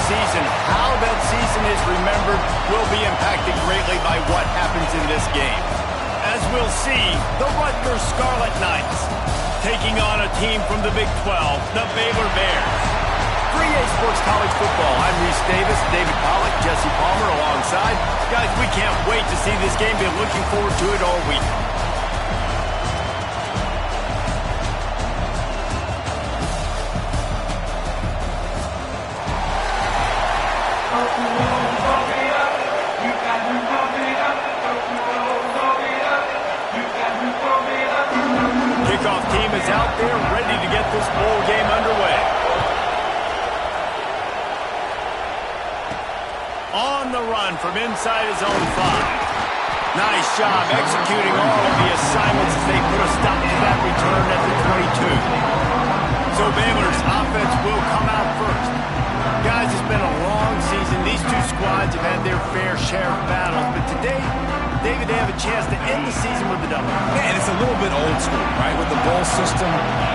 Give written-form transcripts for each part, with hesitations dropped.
season, how that season is remembered will be impacted greatly by what happens in this game. As we'll see, the Rugters Scarlet Knights taking on a team from the Big 12, the Baylor Bears. 3A Sports College Football. I'm Reese Davis, David Pollack, Jesse Palmer alongside. Guys, we can't wait to see this game. Been looking forward to it all week. Kickoff team is out there ready to get this bowl game underway. On the run from inside his own 5. Nice job executing all of the assignments as they put a stop to that return at the 22. So Baylor's offense will come out first. Guys, it's been a long season. These two squads have had their fair share of battles, but today, David, they have a chance to end the season with a double. Yeah, and it's a little bit old school, right? With the bowl system,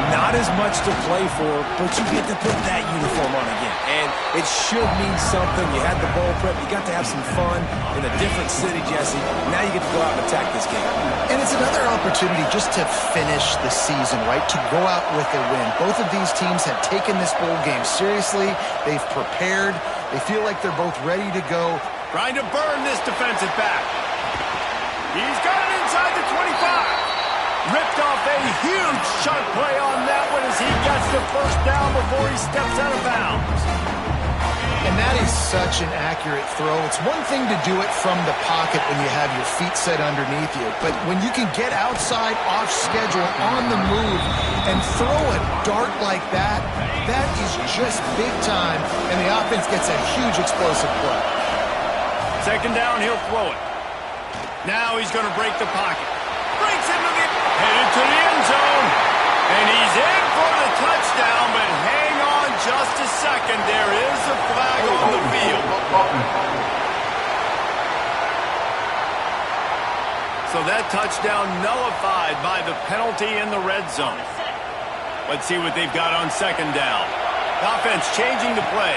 not as much to play for, but you get to put that uniform on again. And it should mean something. You had the bowl prep. You got to have some fun in a different city, Jesse. Now you get to go out and attack this game. And it's another opportunity just to finish the season, right? To go out with a win. Both of these teams have taken this bowl game seriously. They've prepared. They feel like they're both ready to go. Trying to burn this defensive back. He's got it inside the 25. Ripped off a huge chunk play on that one as he gets the first down before he steps out of bounds. And that is such an accurate throw. It's one thing to do it from the pocket when you have your feet set underneath you, but when you can get outside, off schedule, on the move, and throw a dart like that, that is just big time, and the offense gets a huge explosive play. Second down, he'll throw it. Now he's going to break the pocket. Breaks into the... headed to the end zone. And he's in for the touchdown, but hang on just a second. There is a flag on the field. So that touchdown nullified by the penalty in the red zone. Let's see what they've got on second down. Offense changing the play.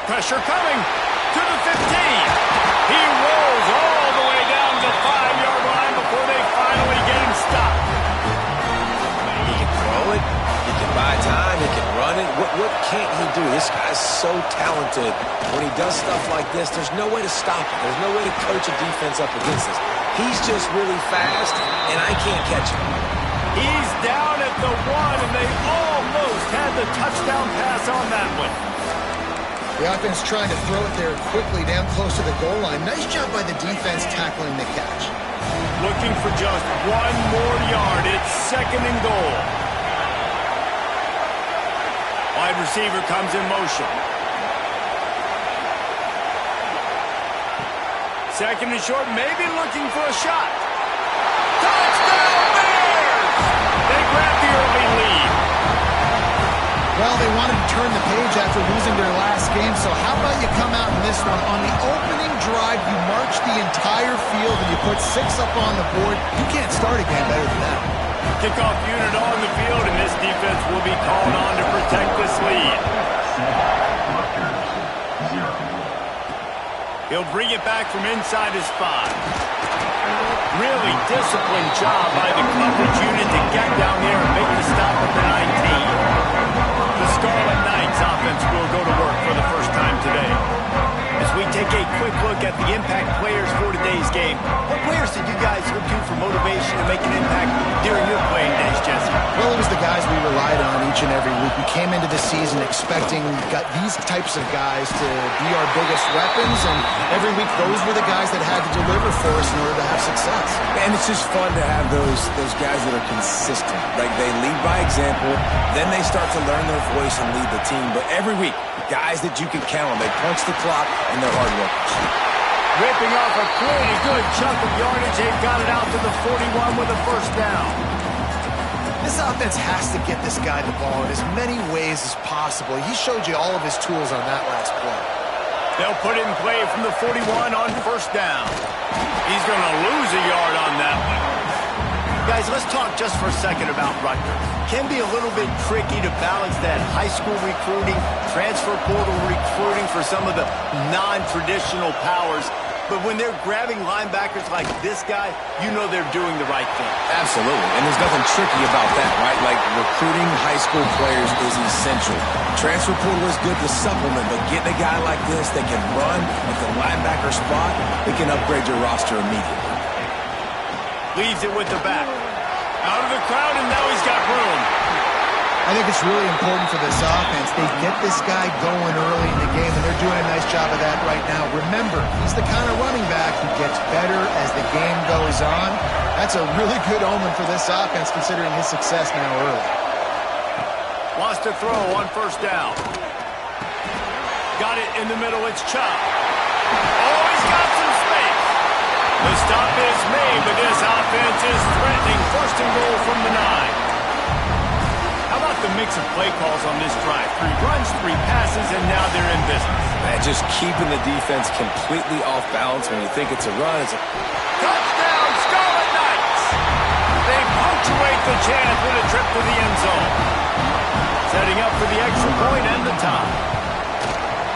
Pressure coming to the 15. He rolls all the way down to the 5-yard line before they finally get him stopped. He can throw it. He can buy time. He can run it. What can't he do? This guy's so talented. When he does stuff like this, there's no way to stop it. There's no way to coach a defense up against this. He's just really fast, and I can't catch him. He's down at the 1, and they almost had the touchdown pass on that one. The offense trying to throw it there quickly down close to the goal line. Nice job by the defense tackling the catch. Looking for just 1 more yard. It's second and goal. Wide receiver comes in motion. Second and short, maybe looking for a shot. Touchdown Bears! They grab the early lead. Well, they wanted to turn the page after losing their last game, so how about you come out in this one? On the opening drive, you march the entire field and you put 6 up on the board. You can't start a game better than that. Kickoff unit on the field, and this defense will be called on to protect this lead. He'll bring it back from inside his 5. Really disciplined job by the coverage unit to get down there and make the stop at the 19. The Scarlet Knights offense will go to work for the first time today. As we take a quick look at the impact players for today's game, what players did you guys look to for motivation to make an impact during your playing days, Jesse? Well, it was the guys we relied on each and every week. We came into the season expecting these types of guys to be our biggest weapons, and every week those were the guys that had to deliver for us in order to have success. And it's just fun to have those guys that are consistent. Like, they lead by example, then they start to learn their voice and lead the team. But every week, guys that you can count on, they punch the clock and they're hard workers. Ripping off a pretty good chunk of yardage. They've got it out to the 41 with a first down. This offense has to get this guy the ball in as many ways as possible. He showed you all of his tools on that last play. They'll put it in play from the 41 on first down. He's going to lose a yard on that one. Guys, let's talk just for a second about Rugters. Can be a little bit tricky to balance that high school recruiting, transfer portal recruiting for some of the non-traditional powers. But when they're grabbing linebackers like this guy, you know they're doing the right thing. Absolutely, and there's nothing tricky about that, right? Like, recruiting high school players is essential. Transfer portal is good to supplement, but getting a guy like this that can run at the linebacker spot, it can upgrade your roster immediately. Leaves it with the back. Out of the crowd, and now he's got room. I think it's really important for this offense. They get this guy going early in the game, and they're doing a nice job of that right now. Remember, he's the kind of running back who gets better as the game goes on. That's a really good omen for this offense, considering his success now early. Wants to throw on first down. Got it in the middle. It's Chubb. Oh, he's got some space. The stop is made, but this offense is threatening. First and goal from the 9. How about the mix of play calls on this drive? 3 runs, 3 passes, and now they're in business. Man, just keeping the defense completely off balance when you think it's a run. It's a touchdown, Scarlet Knights! They punctuate the chance with a trip to the end zone. Setting up for the extra point and the tie.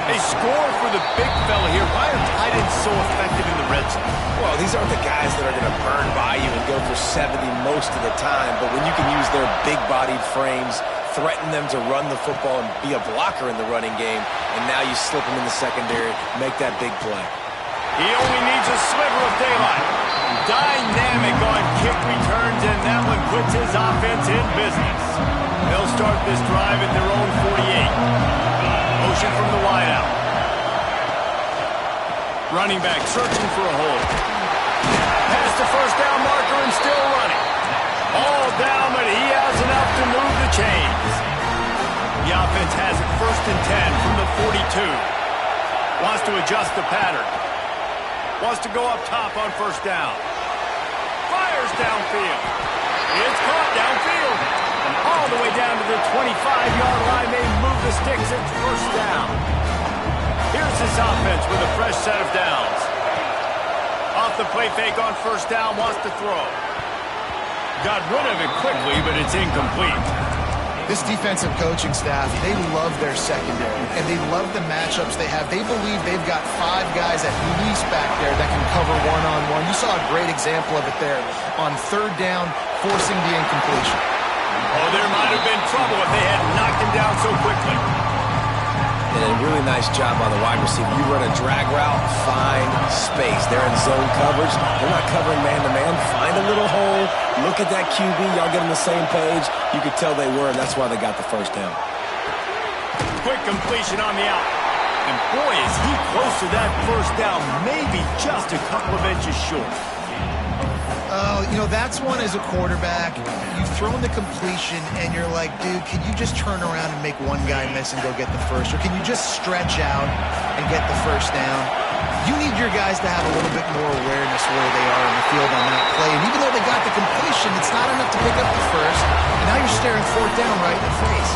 A score for the big fella here. Why are tight ends so effective in the red zone? Well, these aren't the guys that are going to burn by you and go for 70 most of the time, but when you can use their big-bodied frames, threaten them to run the football and be a blocker in the running game, and now you slip them in the secondary, make that big play. He only needs a sliver of daylight. Dynamic on kick returns, and that one puts his offense in business. They'll start this drive at their own 48. Motion from the wideout. Running back searching for a hole. Past the first down marker and still running. All down, but he has enough to move the chains. The offense has it first and 10 from the 42. Wants to adjust the pattern. Wants to go up top on first down. Fires downfield. It's caught downfield. And all the way down to the 25-yard line. They move the sticks. It's first down. Here's this offense with a fresh set of downs. Off the play fake on first down. Wants to throw. Got rid of it quickly, but it's incomplete. This defensive coaching staff, they love their secondary, and they love the matchups they have. They believe they've got 5 guys at least back there that can cover one-on-one. You saw a great example of it there on third down, forcing the incompletion. Oh, there might have been trouble if they had knocked him down so quickly. And a really nice job on the wide receiver. You run a drag route, find space. They're in zone coverage. They're not covering man-to-man. Find a little hole. Look at that QB. Y'all get on the same page. You could tell they were, and that's why they got the first down. Quick completion on the out. And boy, is he close to that first down. Maybe just a couple of inches short. You know, that's one as a quarterback. You've thrown the completion, and you're like, dude, can you just turn around and make one guy miss and go get the first? Or can you just stretch out and get the first down? You need your guys to have a little bit more awareness where they are in the field on that play. And even though they got the completion, it's not enough to pick up the first. And now you're staring fourth down right in the face.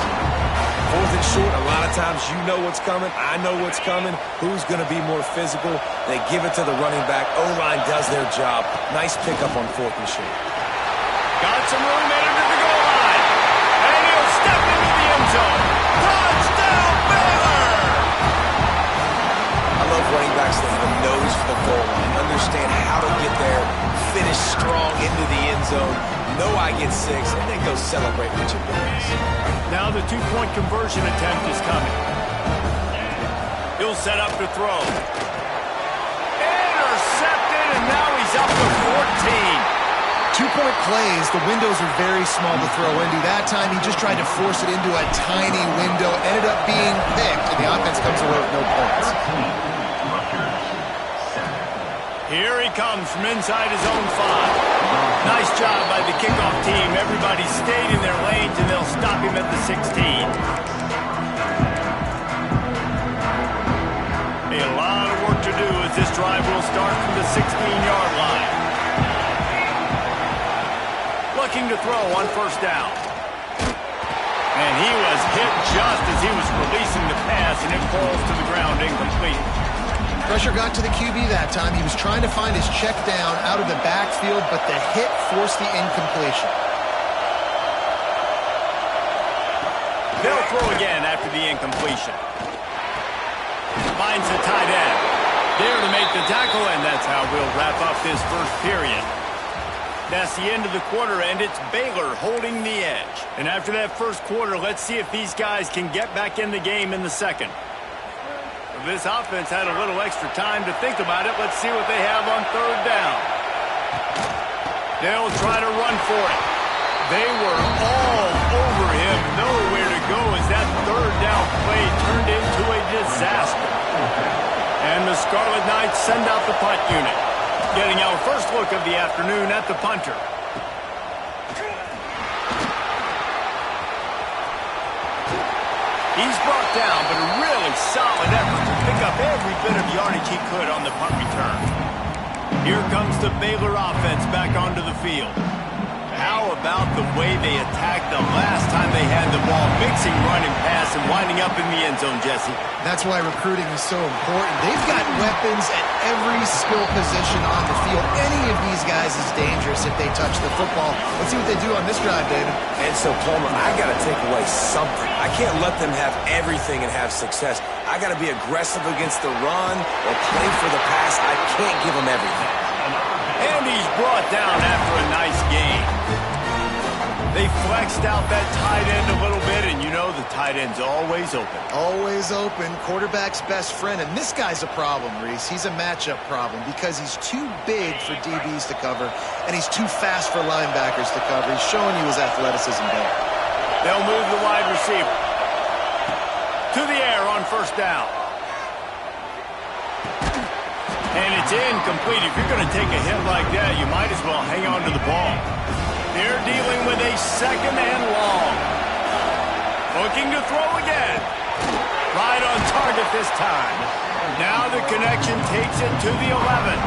Fourth and short, a lot of times you know what's coming. I know what's coming. Who's going to be more physical? They give it to the running back. O-line does their job. Nice pickup on fourth and short. Got some room headed to the goal line. And he'll step into the end zone. Touchdown, Baylor! I love running backs that have a nose for the goal line. Understand how to get there, finish strong into the end zone. Know I get 6, and then go celebrate with your boys. Now the 2-point conversion attempt is coming. He'll set up to throw. Intercepted, and now he's up to 14. 2-point plays, the windows are very small to throw into. That time he just tried to force it into a tiny window, ended up being picked, and the offense comes away with no points. Here he comes from inside his own 5. Nice job by the kickoff team. Everybody stayed in their lanes, and they'll stop him at the 16. A lot of work to do as this drive will start from the 16-yard line. Looking to throw on first down. And he was hit just as he was releasing the pass, and it falls to the ground incomplete. Pressure got to the QB that time. He was trying to find his check down out of the backfield, but the hit forced the incompletion. They'll throw again after the incompletion. Finds the tight end. There to make the tackle, and that's how we'll wrap up this first period. That's the end of the quarter, and it's Baylor holding the edge. And after that first quarter, let's see if these guys can get back in the game in the second. This offense had a little extra time to think about it. Let's see what they have on third down. They'll try to run for it. They were all over him, nowhere to go as that third down play turned into a disaster. And the Scarlet Knights send out the punt unit. Getting our first look of the afternoon at the punter. He's brought down, but a really solid effort to pick up every bit of yardage he could on the punt return. Here comes the Baylor offense back onto the field. How about the way they attacked the last time they had the ball, mixing run and pass and winding up in the end zone, Jesse? That's why recruiting is so important. They've got weapons at every skill position on the field. Any of these guys is dangerous if they touch the football. Let's see what they do on this drive, David. And so, Palmer, I got to take away something. I can't let them have everything and have success. I got to be aggressive against the run or play for the pass. I can't give them everything. And he's brought down after a nice game. They flexed out that tight end a little bit, and you know the tight end's always open. Always open. Quarterback's best friend. And this guy's a problem, Reese. He's a matchup problem because he's too big for DBs to cover, and he's too fast for linebackers to cover. He's showing you his athleticism there. They'll move the wide receiver to the air on first down. And it's incomplete. If you're going to take a hit like that, you might as well hang on to the ball. They're dealing with a second and long. Looking to throw again. Right on target this time. Now the connection takes it to the 11.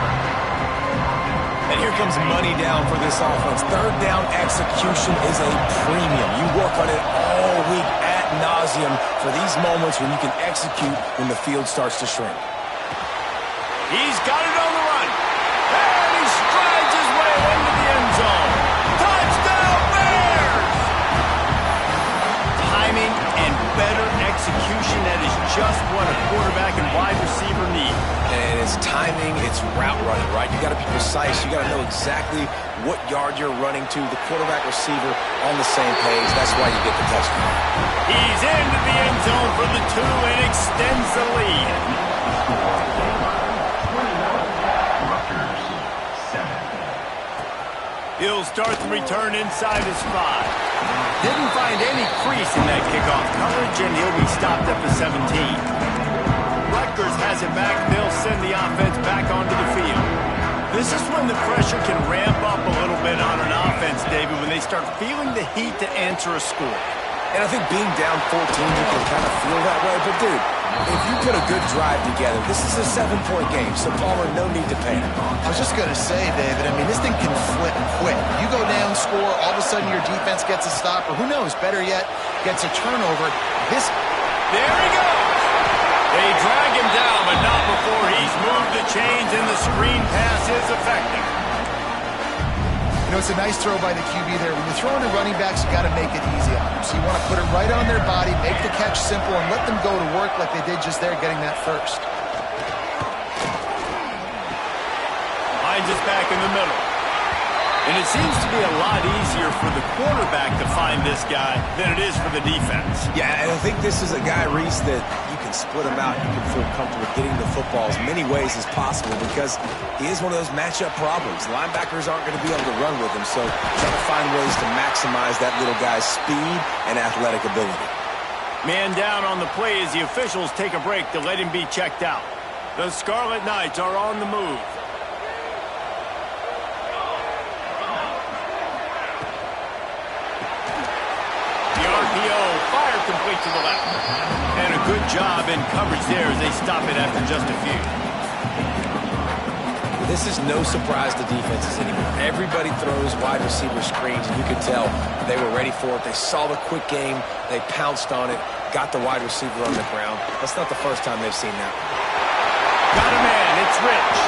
And here comes money down for this offense. Third down execution is a premium. You work on it all week ad nauseum for these moments when you can execute when the field starts to shrink. He's got it on the run. And he strides his way into the end zone. Touchdown Bears! Timing and better execution, that is just what a quarterback and wide receiver need. And it's timing, it's route running, right? You got to be precise. You got to know exactly what yard you're running to. The quarterback receiver on the same page. That's why you get the touchdown. He's into the end zone for the 2 and extends the lead. He'll start the return inside his 5. Didn't find any crease in that kickoff coverage, and he'll be stopped at the 17. Rutgers has it back. They'll send the offense back onto the field. This is when the pressure can ramp up a little bit on an offense, David, when they start feeling the heat to answer a score. And I think being down 14, you can kind of feel that way. But, dude, if you put a good drive together, this is a 7-point game. So, Palmer, no need to panic. I was just going to say, David, I mean, this thing can flip quick. You go down, score, all of a sudden your defense gets a stop, or who knows, better yet, gets a turnover. There he goes. They drag him down, but not before he's moved the chains, and the screen pass is effective. You know, it's a nice throw by the QB there. When you're throwing to running backs, you got to make it easy on them. So you want to put it right on their body, make the catch simple, and let them go to work like they did just there, getting that first. Finds us back in the middle. And it seems to be a lot easier for the quarterback to find this guy than it is for the defense. Yeah, and I think this is a guy, Reese, that you can split him out. You can feel comfortable getting the football as many ways as possible because he is one of those matchup problems. Linebackers aren't going to be able to run with him, so try to find ways to maximize that little guy's speed and athletic ability. Man down on the play as the officials take a break to let him be checked out. The Scarlet Knights are on the move. Fire complete to the left. And a good job in coverage there as they stop it after just a few. This is no surprise to defenses anymore. Everybody throws wide receiver screens, and you could tell they were ready for it. They saw the quick game. They pounced on it, got the wide receiver on the ground. That's not the first time they've seen that. Got a man. It's Rich.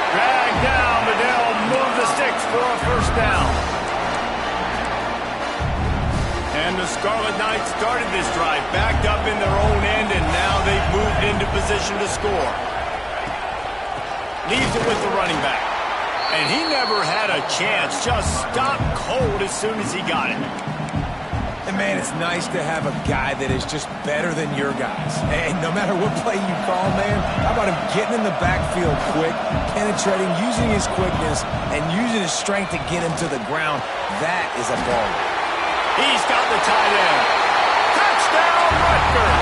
Dragged down, but they'll move the sticks for a first down. And the Scarlet Knights started this drive backed up in their own end, and now they've moved into position to score. Leaves it with the running back. And he never had a chance. Just stopped cold as soon as he got it. And, man, it's nice to have a guy that is just better than your guys. And no matter what play you call, man, how about him getting in the backfield quick, penetrating, using his quickness, and using his strength to get him to the ground. That is a ball. He's got the tight end. Touchdown, Rutgers.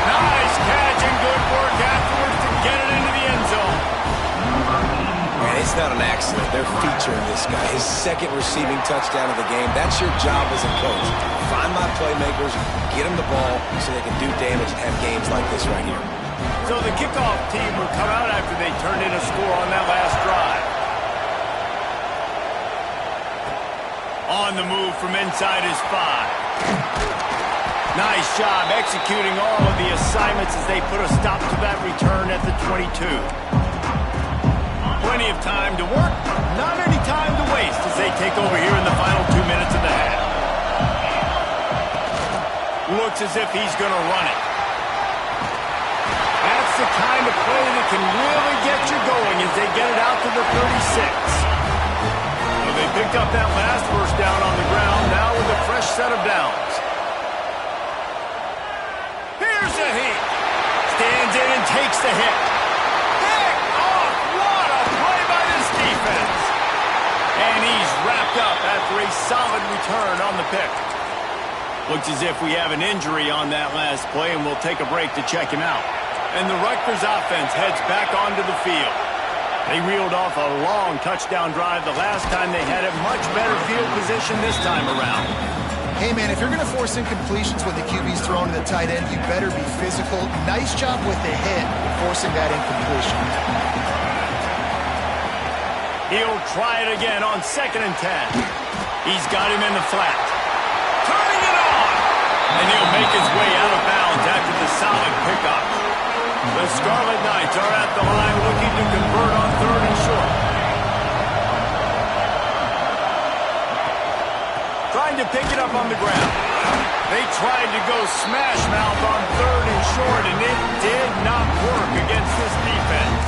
Nice catch and good work afterwards to get it into the end zone. Man, it's not an accident. They're featuring this guy. His second receiving touchdown of the game. That's your job as a coach. Find my playmakers, get them the ball so they can do damage and have games like this right here. So the kickoff team will come out after they turned in a score on that last drive. On the move from inside his 5. Nice job executing all of the assignments as they put a stop to that return at the 22. Plenty of time to work, not any time to waste as they take over here in the final 2 minutes of the half. Looks as if he's going to run it. That's the kind of play that can really get you going as they get it out to the 36. So they picked up that last first down on the ground, now with a fresh set of downs. Here's a hit. Stands in and takes the hit. Pick off. What a play by this defense. And he's wrapped up after a solid return on the pick. Looks as if we have an injury on that last play, and we'll take a break to check him out. And the Rutgers offense heads back onto the field. They reeled off a long touchdown drive the last time they had a much better field position this time around. Hey, man, if you're going to force incompletions when the QB's thrown to the tight end, you better be physical. Nice job with the hit, forcing that incompletion. He'll try it again on 2nd and 10. He's got him in the flat. Turning it on! And he'll make his way out of bounds after the solid pickup. The Scarlet Knights are at the line looking to convert on 3rd and short. Trying to pick it up on the ground. They tried to go smash mouth on 3rd and short, and it did not work against this defense.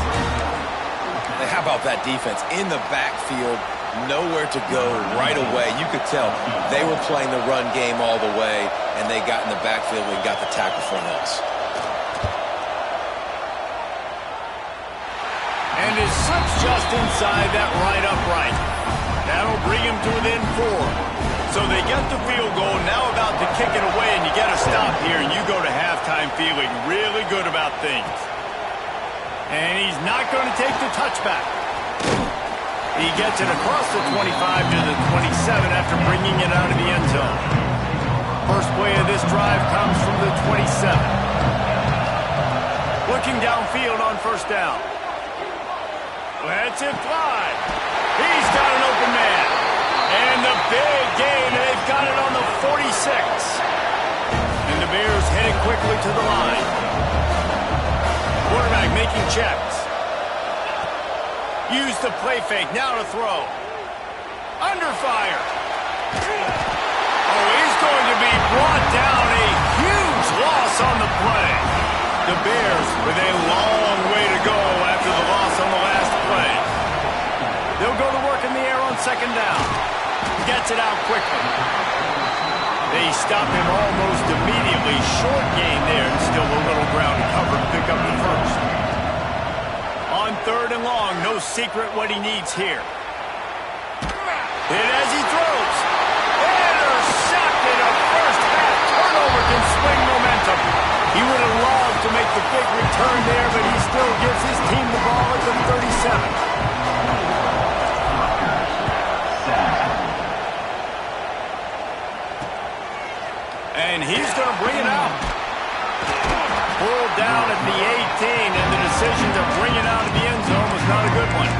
How about that defense in the backfield, nowhere to go right away. You could tell they were playing the run game all the way, and they got in the backfield and got the tackle for a loss. And is slips just inside that right upright. That'll bring him to within 4. So they get the field goal, now about to kick it away, and you get a stop here, and you go to halftime feeling really good about things. And he's not going to take the touchback. He gets it across the 25 to the 27 after bringing it out of the end zone. First play of this drive comes from the 27. Looking downfield on 1st down. Lets it fly. He's got an open man. And the big gain, they've got it on the 46. And the Bears headed quickly to the line. Quarterback making checks. Use the play fake, now to throw. Under fire. Oh, he's going to be brought down. A huge loss on the play. The Bears with a long way to go after the loss on the last play. They'll go to work in the air on 2nd down. Gets it out quickly. They stop him almost immediately. Short gain there, and still a little ground cover to pick up the first. On 3rd and long, no secret what he needs here. And as he throws, intercepted. A first half turnover can swing momentum. He would have loved to make the big return there, but he still gives his team the ball at the 37. And he's going to bring it out. Pulled down at the 18, and the decision to bring it out of the end zone was not a good one.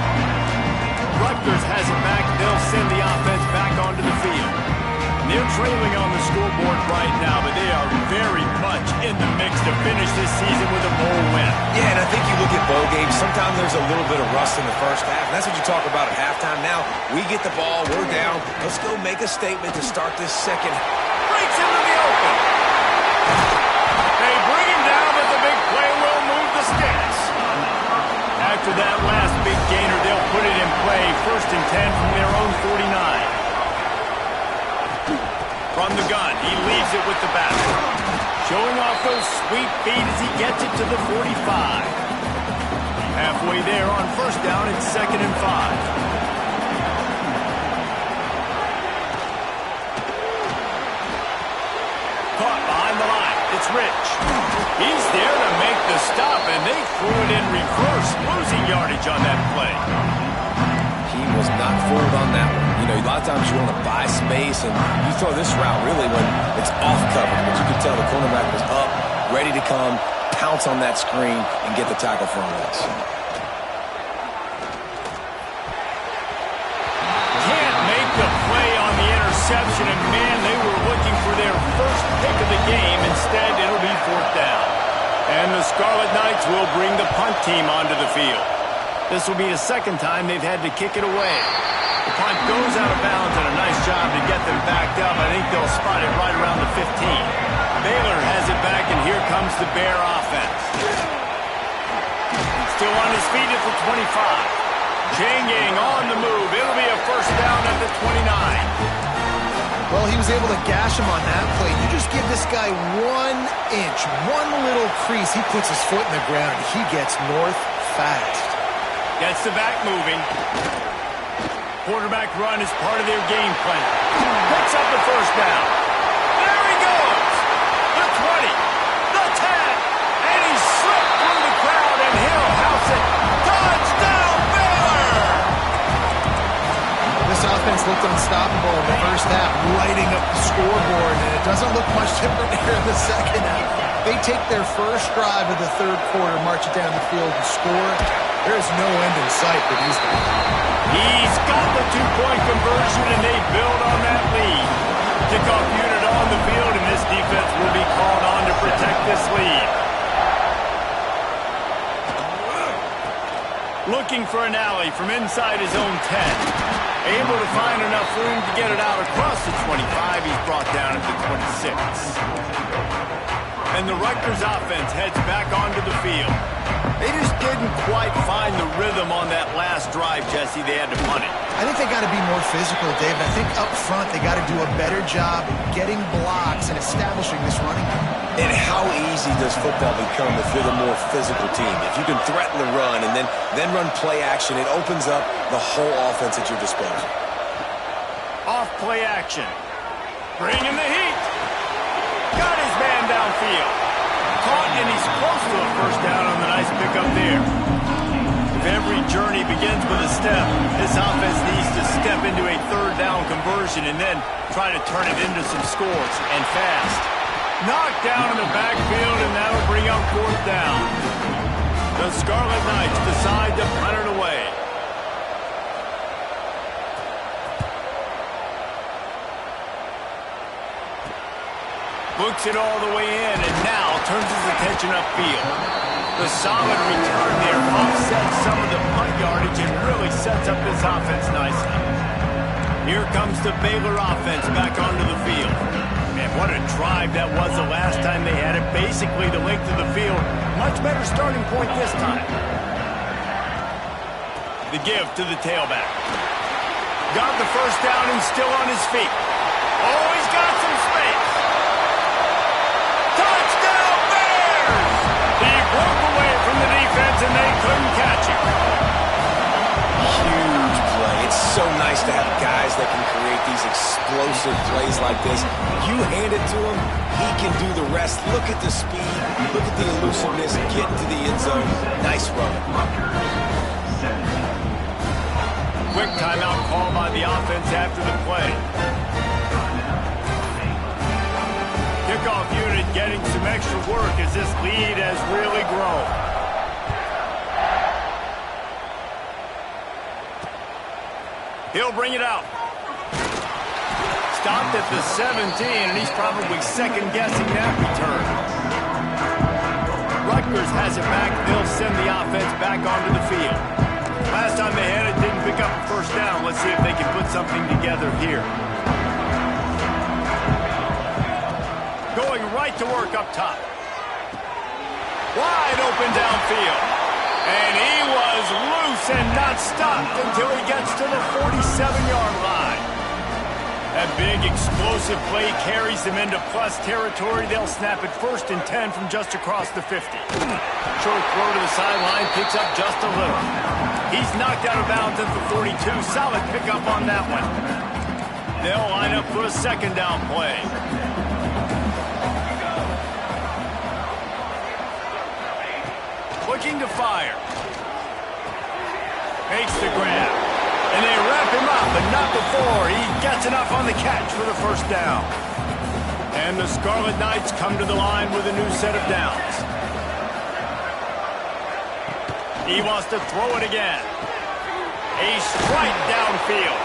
Rutgers has it back. They'll send the offense back onto the field. And they're trailing on the scoreboard right now, but they are very much in the mix to finish this season with a bowl win. Yeah, and I think you look at bowl games, sometimes there's a little bit of rust in the first half, and that's what you talk about at halftime. Now, we get the ball, we're down. Let's go make a statement to start this second. Breaks into the open. They bring him down, but the big play will move the sticks. After that last big gainer, they'll put it in play. 1st and 10 from their own 49. From the gun, he leaves it with the back. Showing off those sweet feet as he gets it to the 45. Halfway there on 1st down, it's 2nd and 5. Caught behind the line. It's Rich. He's there to make the stop, and they threw it in reverse, losing yardage on that play. He was not fooled on that one. You know, a lot of times you want to buy space, and you throw this route really when it's off cover. But you could tell the cornerback was up, ready to come, pounce on that screen, and get the tackle for a loss. Can't make the play on the interception, and man, they were looking for their first pick of the game. Instead, it'll be 4th down. And the Scarlet Knights will bring the punt team onto the field. This will be the 2nd time they've had to kick it away. The punt goes out of bounds, and a nice job to get them backed up. I think they'll spot it right around the 15. Baylor has it back, and here comes the Bear offense. Still on his feet at the 25. Changing on the move. It'll be a 1st down at the 29. Well, he was able to gash him on that play. You just give this guy 1 inch, one little crease. He puts his foot in the ground. He gets north fast. Gets the back moving. Quarterback run is part of their game plan. Picks up the 1st down. There he goes. The 20. The 10. And he slipped through the crowd, and he'll house it. Touchdown, Baylor! This offense looked unstoppable in the 1st half, lighting up the scoreboard, and it doesn't look much different here in the 2nd half. They take their first drive of the 3rd quarter, march it down the field, and score. There is no end in sight for these guys. He's got the 2-point conversion, and they build on that lead. Kickoff unit on the field, and this defense will be called on to protect this lead. Looking for an alley from inside his own 10. Able to find enough room to get it out across the 25. He's brought down at the 26. And the Rugters offense heads back onto the field. They just didn't quite find the rhythm on that last drive, Jesse. They had to punt it. I think they got to be more physical, David. I think up front they got to do a better job getting blocks and establishing this running game. And how easy does football become if you're the more physical team? If you can threaten the run and then run play action, it opens up the whole offense at your disposal. Off play action. Bringing the heat. Got his man downfield. Caught, and he's close to a 1st down on the nice pickup there. If every journey begins with a step, this offense needs to step into a 3rd down conversion and then try to turn it into some scores, and fast. Knocked down in the backfield, and that'll bring up 4th down. The Scarlet Knights decide to punt it away. Books it all the way in, and now turns his attention upfield. The solid return there offsets some of the punt yardage and really sets up this offense nicely. Here comes the Baylor offense back onto the field. Man, what a drive that was the last time they had it. Basically the length of the field. Much better starting point this time. The give to the tailback. Got the 1st down and still on his feet. Oh, he's got some space. Touchdown, Bears! He broke away from the defense, and they couldn't catch him. Huge play. It's so nice to have guys that can create these explosive plays like this. You hand it to him, he can do the rest. Look at the speed. Look at the elusiveness. Get into the end zone. Nice run. Quick timeout call by the offense after the play. Kickoff unit getting some extra work as this lead has really grown. He'll bring it out. stopped at the 17, and he's probably second-guessing that return. Rutgers has it back. They'll send the offense back onto the field. Last time they had it, didn't pick up a first down. Let's see if they can put something together here. Going right to work up top. Wide open downfield. And he was loose and not stopped until he gets to the 47-yard line. That big explosive play carries them into plus territory. They'll snap it 1st and 10 from just across the 50. Short throw to the sideline, picks up just a little. He's knocked out of bounds at the 42. Solid pickup on that one. They'll line up for a second down play. Looking to fire. Makes the grab. And they wrap him up, but not before he gets enough on the catch for the first down. And the Scarlet Knights come to the line with a new set of downs. He wants to throw it again. A strike downfield.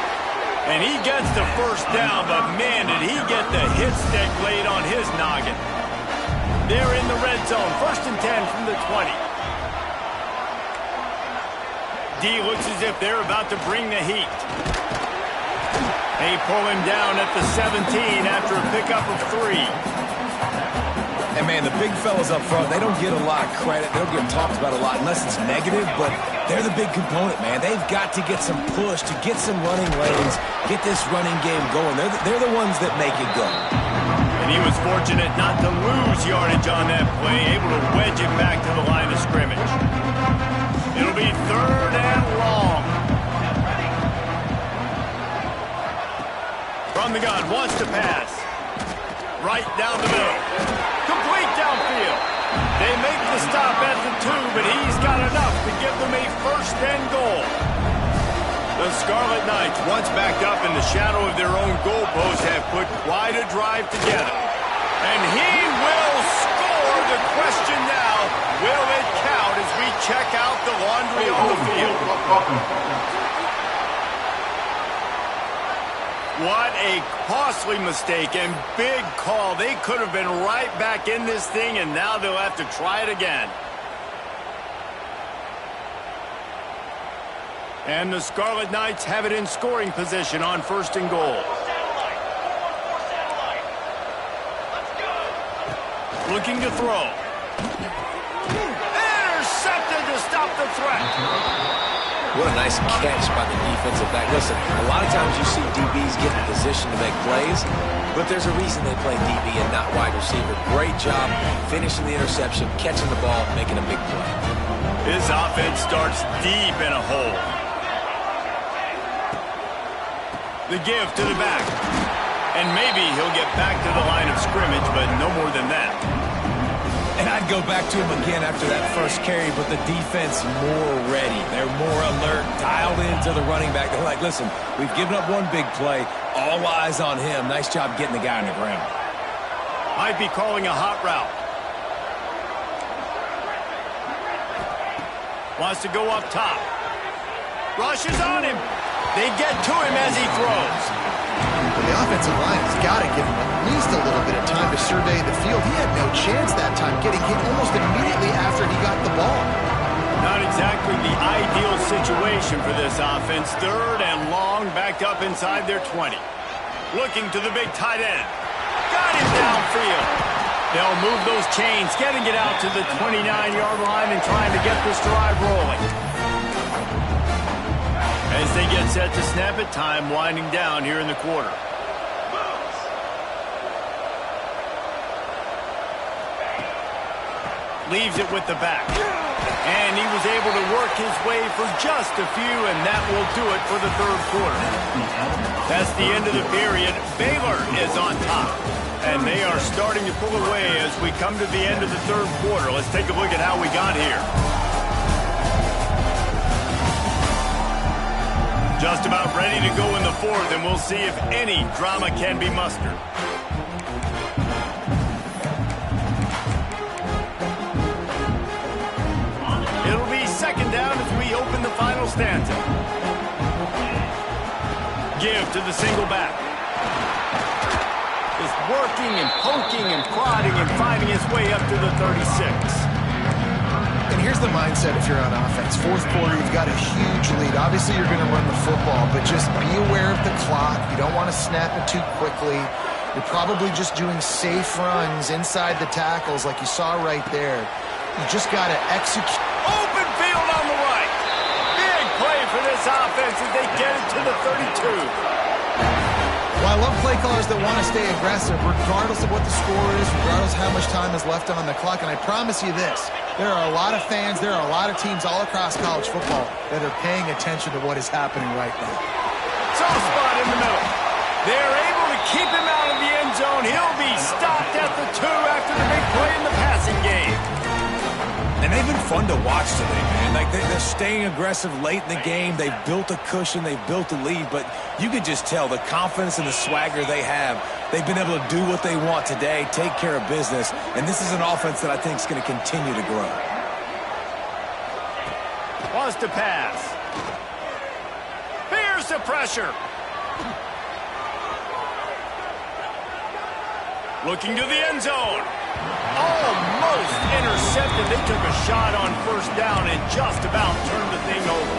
And he gets the first down, but man, did he get the hit stick laid on his noggin. They're in the red zone, 1st and 10 from the 20. D looks as if they're about to bring the heat. They pull him down at the 17 after a pickup of 3. And, man, the big fellas up front, they don't get a lot of credit. They don't get talked about a lot unless it's negative, but they're the big component, man. They've got to get some push to get some running lanes, get this running game going. They're the ones that make it go. And he was fortunate not to lose yardage on that play, able to wedge it back to the line of scrimmage. It'll be 3rd and long. From the gun, wants to pass. Right down the middle. Complete downfield. They make the stop at the 2, but he's got enough to give them a 1st and goal. The Scarlet Knights, once backed up in the shadow of their own goalpost, have put quite a drive together. And he will score. The question now, will it count as we check out the laundry on the field? What a costly mistake and big call. They could have been right back in this thing, and now they'll have to try it again. And the Scarlet Knights have it in scoring position on 1st and goal. Looking to throw. Intercepted to stop the threat. What a nice catch by the defensive back. Listen, a lot of times you see DBs get in position to make plays, but there's a reason they play DB and not wide receiver. Great job finishing the interception, catching the ball, making a big play. His offense starts deep in a hole. The give to the back. And maybe he'll get back to the line of scrimmage, but no more than that. And I'd go back to him again after that first carry, but the defense more ready. They're more alert, dialed into the running back. They're like, listen, we've given up one big play. All eyes on him. Nice job getting the guy on the ground. Might be calling a hot route. Wants to go up top. Rushes on him. They get to him as he throws. The offensive line has got to give him at least a little bit of time to survey the field. He had no chance that time, getting hit almost immediately after he got the ball. Not exactly the ideal situation for this offense. 3rd and long, backed up inside their 20. Looking to the big tight end. Got him downfield. They'll move those chains, getting it out to the 29-yard line and trying to get this drive rolling. As they get set to snap it, time winding down here in the quarter. Leaves it with the back. And he was able to work his way for just a few, and that will do it for the 3rd quarter. That's the end of the period. Baylor is on top. And they are starting to pull away as we come to the end of the 3rd quarter. Let's take a look at how we got here. Just about ready to go in the 4th, and we'll see if any drama can be mustered. It'll be 2nd down as we open the final stanza. Give to the single back. working and poking and prodding and finding his way up to the 36. And here's the mindset if you're on offense. Fourth quarter, you've got a huge lead. Obviously, you're going to run the football, but just be aware of the clock. You don't want to snap it too quickly. You're probably just doing safe runs inside the tackles like you saw right there. You just got to execute. Open field on the right. Big play for this offense as they get it to the 32. Well, I love play callers that want to stay aggressive regardless of what the score is, regardless of how much time is left on the clock. And I promise you this, there are a lot of fans, there are a lot of teams all across college football that are paying attention to what is happening right now. Soft spot in the middle. They're able to keep him out of the end zone. He'll be stopped at the 2 after the big play in the passing game. And they've been fun to watch today, man. Like, they're staying aggressive late in the game. They've built a cushion. They've built a lead. But you can just tell the confidence and the swagger they have. They've been able to do what they want today, take care of business. And this is an offense that I think is going to continue to grow. Wants to pass. Here's the pressure. Looking to the end zone. Almost intercepted. They took a shot on first down and just about turned the thing over.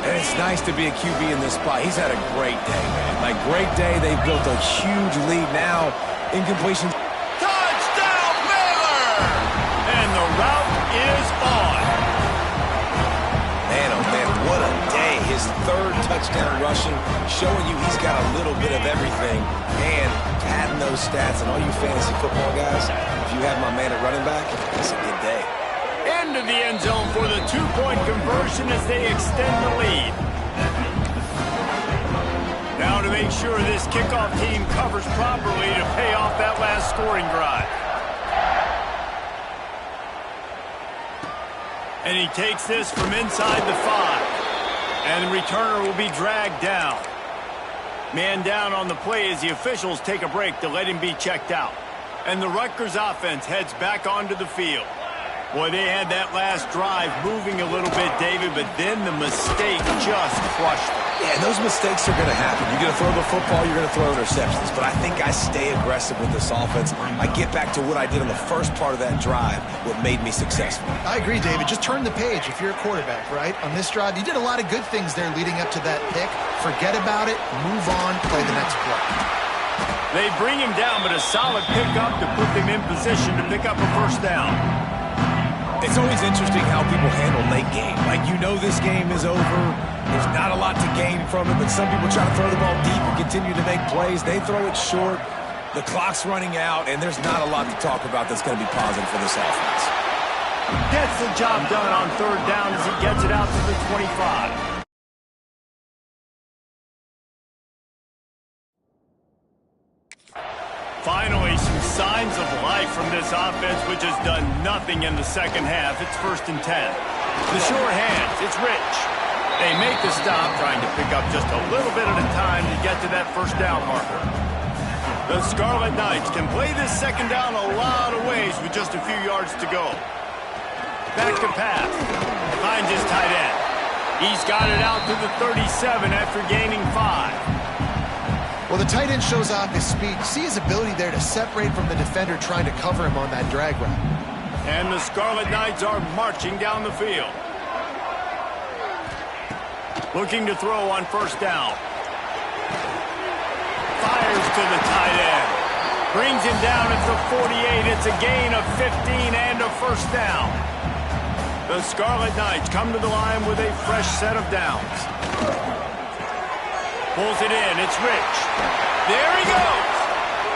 And it's nice to be a QB in this spot. He's had a great day, man. Like, great day. They've built a huge lead now. Incompletion. Touchdown, Baylor! And the route is on. Man, oh man, what a day. His third touchdown rushing, showing you he's got a little bit of everything. And adding those stats, and all you fantasy football guys, if you have my man at running back, it's a good day. Into the end zone for the 2-point conversion as they extend the lead. Now to make sure this kickoff team covers properly to pay off that last scoring drive. And he takes this from inside the 5. And the returner will be dragged down. Man down on the play as the officials take a break to let him be checked out. And the Rutgers offense heads back onto the field. Boy, they had that last drive moving a little bit, David, but then the mistake just crushed them. Yeah, and those mistakes are going to happen. You're going to throw the football, you're going to throw interceptions. But I think I stay aggressive with this offense. I get back to what I did on the first part of that drive, what made me successful. I agree, David. Just turn the page if you're a quarterback, right? On this drive, you did a lot of good things there leading up to that pick. Forget about it, move on, play the next play. They bring him down, but a solid pickup to put them in position to pick up a first down. It's always interesting how people handle late game. Like, you know this game is over. There's not a lot to gain from it, but some people try to throw the ball deep and continue to make plays. They throw it short. The clock's running out, and there's not a lot to talk about that's going to be positive for this offense. Gets the job done on third down as he gets it out to the 25. Finally, some signs of life from this offense, which has done nothing in the second half. It's 1st and 10. The sure hands, it's Rich. They make the stop, trying to pick up just a little bit at a time to get to that first down marker. The Scarlet Knights can play this second down a lot of ways with just a few yards to go. Back to pass. Finds his tight end. He's got it out to the 37 after gaining 5. Well, the tight end shows off his speed. See his ability there to separate from the defender trying to cover him on that drag route. And the Scarlet Knights are marching down the field. Looking to throw on first down. Fires to the tight end. Brings him down at the 48. It's a gain of 15 and a first down. The Scarlet Knights come to the line with a fresh set of downs. Pulls it in. It's Rich. There he goes.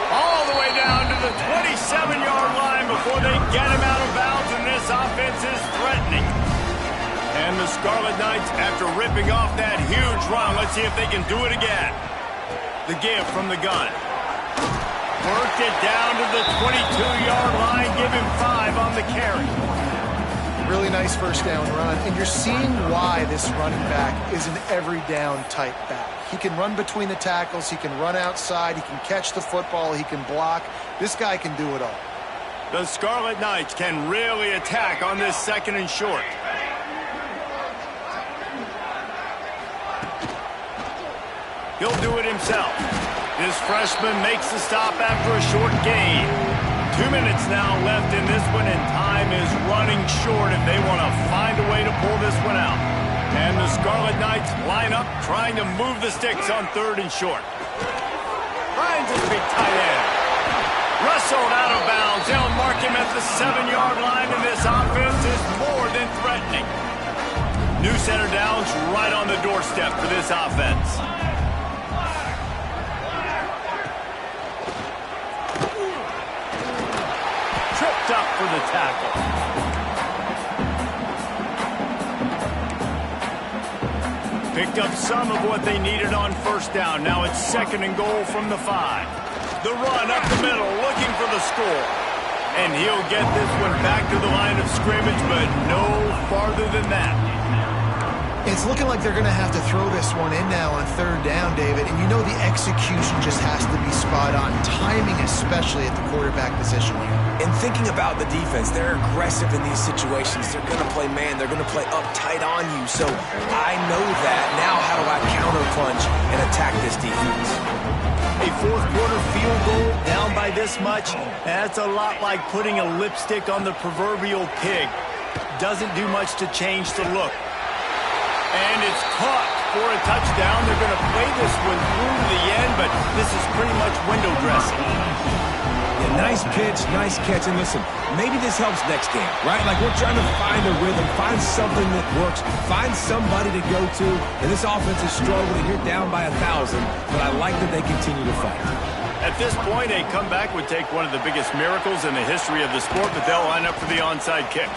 All the way down to the 27-yard line before they get him out of bounds, and this offense is threatening. And the Scarlet Knights, after ripping off that huge run, let's see if they can do it again. The give from the gun. Worked it down to the 22-yard line. Give him 5 on the carry. Really nice first down run, and you're seeing why this running back is an every down type back. He can run between the tackles, he can run outside, he can catch the football, he can block. This guy can do it all. The Scarlet Knights can really attack on this 2nd and short. He'll do it himself. This freshman makes the stop after a short gain. 2 minutes now left in this one, and time is running short if they want to find a way to pull this one out. And the Scarlet Knights line up, trying to move the sticks on 3rd and short. Finds his big tight end. Wrestled out of bounds. They'll mark him at the 7-yard line, and this offense is more than threatening. New center downs right on the doorstep for this offense. Tripped up for the tackle. Picked up some of what they needed on 1st down. Now it's 2nd and goal from the 5. The run up the middle, looking for the score. And he'll get this one back to the line of scrimmage, but no farther than that. It's looking like they're going to have to throw this one in now on 3rd down, David. And you know the execution just has to be spot on. Timing, especially at the quarterback position here. And thinking about the defense, they're aggressive in these situations. They're going to play man. They're going to play up tight on you. So I know that. Now how do I counterpunch and attack this defense? A 4th quarter field goal down by this much, that's a lot like putting a lipstick on the proverbial pig. Doesn't do much to change the look. And it's caught for a touchdown. They're going to play this one through to the end, but this is pretty much window dressing. Yeah, nice pitch, nice catch. And listen, maybe this helps next game, right? Like we're trying to find a rhythm, find something that works, find somebody to go to. And this offense is struggling. You're down by 1,000, but I like that they continue to fight. At this point, a comeback would take one of the biggest miracles in the history of the sport, but they'll line up for the onside kick.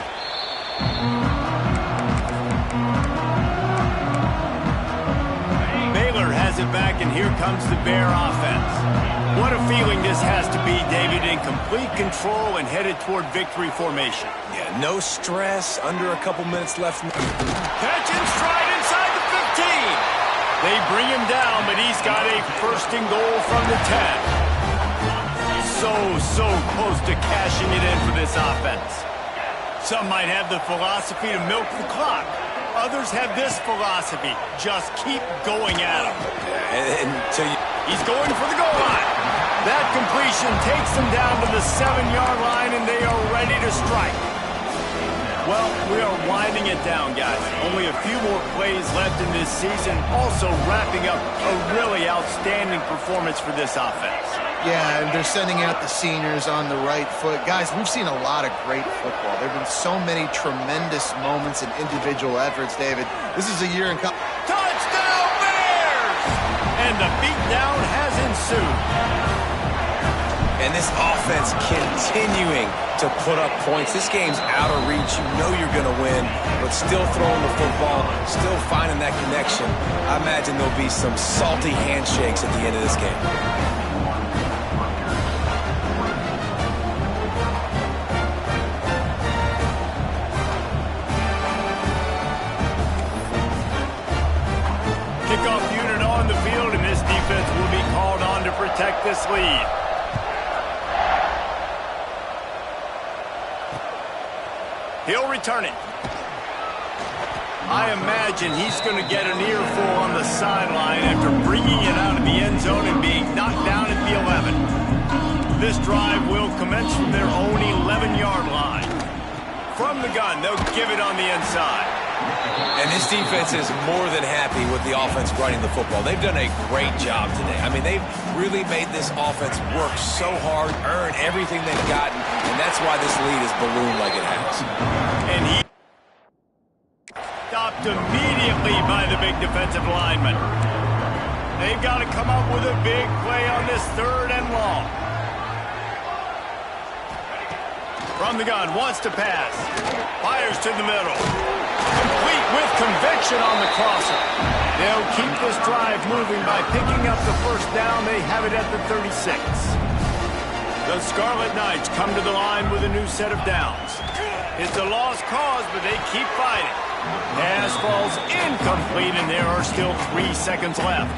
Has it back, and here comes the Bear offense. What a feeling this has to be, David, in complete control and headed toward victory formation. Yeah, no stress, under a couple minutes left. Catch in stride inside the 15. They bring him down, but he's got a 1st and goal from the 10. So close to cashing it in for this offense. Some might have the philosophy to milk the clock. Others have this philosophy. Just keep going at him. He's going for the goal line. That completion takes them down to the 7-yard line, and they are ready to strike. Well, we are winding it down, guys. Only a few more plays left in this season. Also wrapping up a really outstanding performance for this offense. Yeah, and they're sending out the seniors on the right foot. Guys, we've seen a lot of great football. There have been so many tremendous moments and individual efforts, David. This is a year in... Touchdown, Bears! And the beatdown has ensued. And this offense continuing to put up points. This game's out of reach. You know you're going to win, but still throwing the football, still finding that connection. I imagine there'll be some salty handshakes at the end of this game. Kickoff unit on the field, and this defense will be called on to protect this lead. He'll return it. I imagine he's going to get an earful on the sideline after bringing it out of the end zone and being knocked down at the 11. This drive will commence from their own 11-yard line. From the gun, they'll give it on the inside. And this defense is more than happy with the offense running the football. They've done a great job today. I mean, they've really made this offense work so hard, earn everything they've gotten, and that's why this lead is ballooned like it has. And he stopped immediately by the big defensive lineman. They've got to come up with a big play on this 3rd and long. From the gun, wants to pass. Fires to the middle. Complete with conviction on the crosser. They'll keep this drive moving by picking up the 1st down. They have it at the 36. The Scarlet Knights come to the line with a new set of downs. It's a lost cause, but they keep fighting. Pass falls incomplete, and there are still 3 seconds left.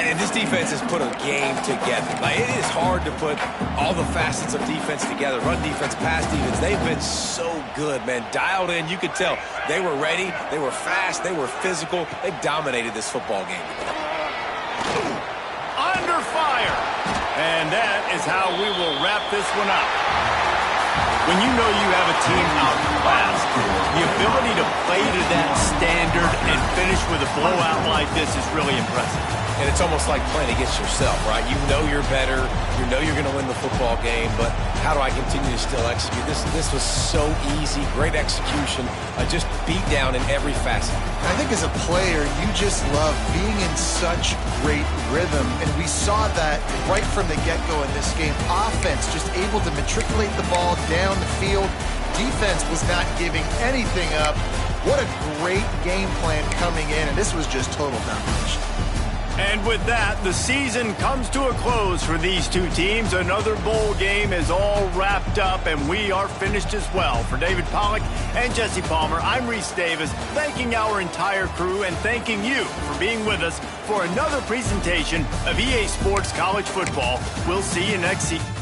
And this defense has put a game together. Like, it is hard to put all the facets of defense together. Run defense, pass defense. They've been so good, man. Dialed in. You could tell they were ready. They were fast. They were physical. They dominated this football game. Under And that is how we will wrap this one up. When you know you have a team outclassed, the ability to play to that standard and finish with a blowout like this is really impressive. And it's almost like playing against yourself, right? You know you're better. You know you're going to win the football game, but how do I continue to still execute? This was so easy. Great execution. Just beat down in every facet. I think as a player, you just love being in such great rhythm, and we saw that right from the get-go in this game. Offense just able to matriculate the ball down the field. Defense was not giving anything up. What a great game plan coming in, and this was just total domination. And with that, the season comes to a close for these two teams. Another bowl game is all wrapped up, and we are finished as well. For David Pollack and Jesse Palmer, I'm Reese Davis, thanking our entire crew and thanking you for being with us for another presentation of EA Sports College Football. We'll see you next season.